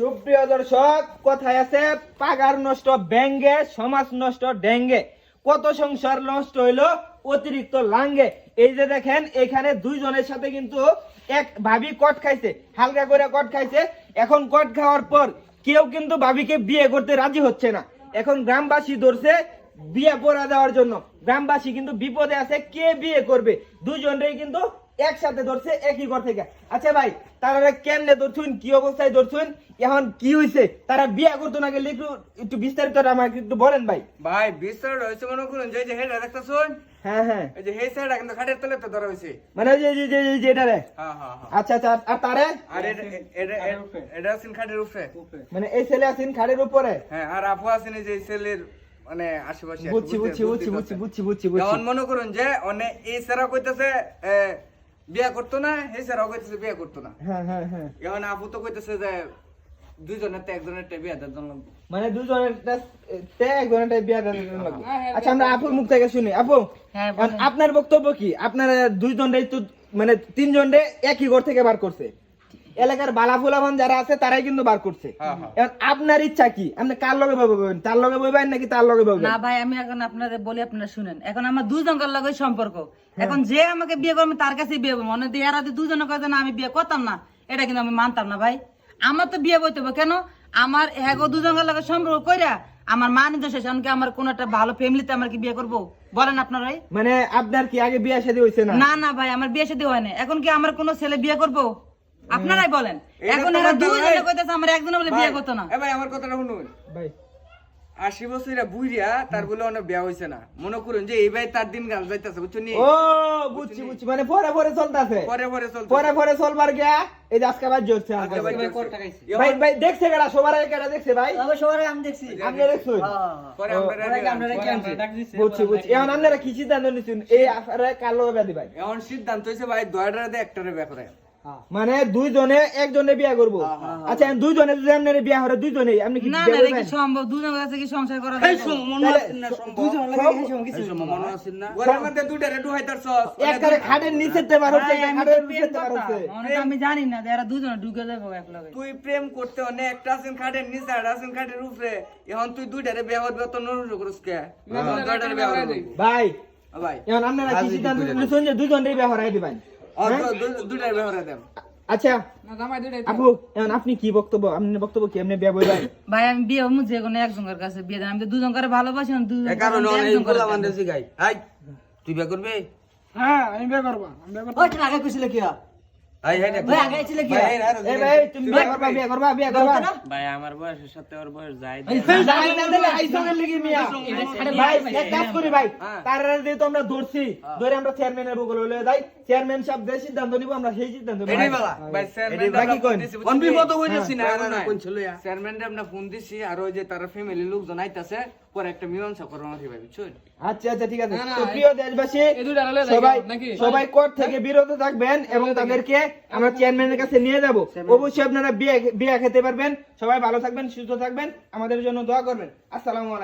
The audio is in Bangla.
সুপ্রিয় দর্শক, কথায় আছে পাগার নষ্ট ব্যাঙ্গে, সমাজ নষ্ট ডেঙ্গে, কত সংসার নষ্ট হইলো অতিরিক্ত লাঙ্গে। এই যে দেখেন এখানে দুইজনের সাথে কিন্তু এক ভাবি কট খাইছে, হালকা করে কট খাইছে। এখন কট খাওয়ার পর কেউ কিন্তু ভাবিকে বিয়ে করতে রাজি হচ্ছে না। এখন গ্রামবাসী ধরছে বিয়ে পড়া দেওয়ার জন্য। গ্রামবাসী কিন্তু বিপদে আছে, কে বিয়ে করবে? দুইজনেই কিন্তু একসাথে ধরছে একই ঘর থেকে। আচ্ছা ভাই, তারা কেমনে ধরছুন, কি অবস্থায় ধরছুন, এখন কি হইছে, তারা বিয়ে করতো না গেলে একটু বিস্তারিত আমাকে একটু বলেন ভাই। ভাই বিস্তারিত হইছে মনে করুন যে হেড দেখতাছুন। হ্যাঁ হ্যাঁ, এই যে হেই সাইডটা কিন্তু খাটের তলে তো ধরা হইছে। মানে ওই যে এটা রে। হ্যাঁ হ্যাঁ হ্যাঁ। আচ্ছা আচ্ছা, আর তারে আর এটা আছেন খাটের উপরে। মানে এই ছেলে আছেন খাটের উপরে। হ্যাঁ, আর আপু আছেন এই যে ছেলের মানে আশেপাশে। বুঝছি বুঝছি বুঝছি বুঝছি বুঝছি বুঝছি বুঝছি। এখন মনে করুন যে অনেক এই সারা কইতাছে বিয়ে করতো না, এই সারা কইতাছে বিয়ে করতো না। হ্যাঁ হ্যাঁ হ্যাঁ, এখন আপু তো কইতাছে যে দুইজনের তো একজনের বিয়ে দেওয়ার জন্য। মানে দুজনের একজনের বিয়ে দেওয়ার জন্য লাগবে। আচ্ছা, আমরা আপুর মুখ থেকে শুনি। আপু, এখন আপনার বক্তব্য কি? আপনারা দুইজনই তো মানে তিনজনে একই ঘর থেকে বার করছে, এলাকার বালাফুলাবান যারা আছে তারাই কিন্তু বার করছে। এখন আপনার ইচ্ছা কি? আপনি কার লগে বলবেন? তার লগে বলবেন নাকি তার লগে বলবেন? না ভাই, আমি এখন আপনাদের বলি, আপনারা শুনেন। এখন আমার দুজনকার লগে সম্পর্ক। এখন যে আমাকে বিয়ে করবে তার কাছে বিয়ে করবো। মনে হয় এরা দুজনে কথা না আমি বিয়ে করতাম না, এটা কিন্তু আমি মানতাম না ভাই। আমার তো বিয়ে বইতে হবে কেন? আমার হ্যাগো দুজনকার লগে সম্পর্ক কইরা আমার মা নির্দেশ আছে, এমনকি আমার কোন একটা ভালো ফ্যামিলিতে আমার কি বিয়ে করবো বলেন আপনারাই? মানে আপনার কি আগে বিয়ে শাদী হইছে না? না না ভাই, আমার বিয়ে শাদী হয় না। এখন কি আমার কোন ছেলে বিয়ে করবো? আপনারাই বলেন। এখন এরা দুজনে কইতাছে আমার একজনে বলে বিয়ে করতো না। ভাই আমার কথাটা শুনুন ভাই, 80 বছরের বুইরা তার বলে অনেক বিয়া হইছে না। মনে করুন যে এই ভাই তার দিন গাল যাইতাছে, বুঝছেন নি? ও বুঝছি বুঝছি, মানে পরে পরে চলতেছে, পরে পরে চলতে পরে পরে চলবার গিয়া এই যে আজকে বাজ জড়ছে। ভাই ভাই দেখছে কেডা? সবার আগে কেডা দেখছে ভাই? সবাই আমি দেখছি। আপনি দেখছেন? পরে বুঝছি বুঝছি। এখন আপনারা কি সিদ্ধান্ত নিছেন এই আফারে কার লগে বিয়া দিবেন? এখন সিদ্ধান্ত হইছে ভাই দয়টারে দে একটারে বিয়া করে। মানে দুইজনে একজনে বিয়া করব। আচ্ছা, দুইজনে যদি আপনারা বিয়া হরে দুইজনেই আপনি কি না বিয়া না, এটা কি করবেন? সম্ভব? দুজনের কাছে কি সংসার করা যায়? দুইজন মনে আছেন না ঘরের মধ্যে দুইটারে ডুহাইতারছস একবারে খাটের নিচেতে বার হচ্ছে, ভাই, আমি তো খাটের প্রেম নিচেতে বার করতাম। হচ্ছে। মানে তো আমি জানি না যে এরা দুজনে ঢুকে যাবো এক লগে। তুই প্রেম করতে অনেক একটা আছেন খাটের নিচে আর আছেন খাটের উপরে। এখন তুই দুইটারে বিয়া করবি তো নরুর করস কে? দুইটারে বিয়া করবি ভাই ভাই। এখন আপনারা কি সিদ্ধান্ত নিছেন যে দুইজনেই বিয়া হরাই দিবেন? দুইটারে বিয়া করে দেন। আচ্ছা আপু, এখন আপনি কি বক্তব্য? আপনার বক্তব্য কি? আপনি বিয়া বইবেন? ভাই আমি বিয়ে হবো যে কোনো একজনের কাছে বিয়ে দেন। আমি তো দুজন করে ভালোবাসি না, দুজন কারণ করে অনেক একজন করে গোলা দেন। বান্ধব শিখাই। আই তুই বিয়া করবি? হ্যাঁ, আমি বিয়া করব। আমি বিয়া করব। ওই তুই আগে কইছিলে কি? আই হাই ভাই আগে ছিলে কি? এই ভাই, তুমি বিয়া করবা? বিয়া করবা? বিয়া করবা? ভাই আমার বয়সের সাথে ওর বয়স যায় যাই না দিলে আইসনের লাগি মিয়া। ভাই এক কাজ করি ভাই, তারা দিয়ে তো আমরা ধরছি, ধরে আমরা চেয়ারম্যানের বগলে লয়ে যাই। চেয়ারম্যান সাহেব যে সিদ্ধান্ত নিব আমরা সেই সিদ্ধান্ত নিব। এটাই বলা ভাই চেয়ারম্যান বাকি কোন অনবিপদ হইতাছি না এখন কোন ছিল ইয়া চেয়ারম্যানরে আমরা ফোন দিছি আর ওই যে তার ফ্যামিলি লোকজন আইতাছে পরে একটা মীমাংসা করব নাকি ভাই বুঝছেন? আচ্ছা আচ্ছা, ঠিক আছে। তো প্রিয় দেশবাসী, সবাই সবাই কোর্ট থেকে বিরত থাকবেন এবং তাদেরকে আমরা চেয়ারম্যানের কাছে নিয়ে যাব। অবশ্যই আপনারা বিয়ে খেতে পারবেন। সবাই ভালো থাকবেন, সুস্থ থাকবেন, আমাদের জন্য দোয়া করবেন। আসসালামু আলাইকুম।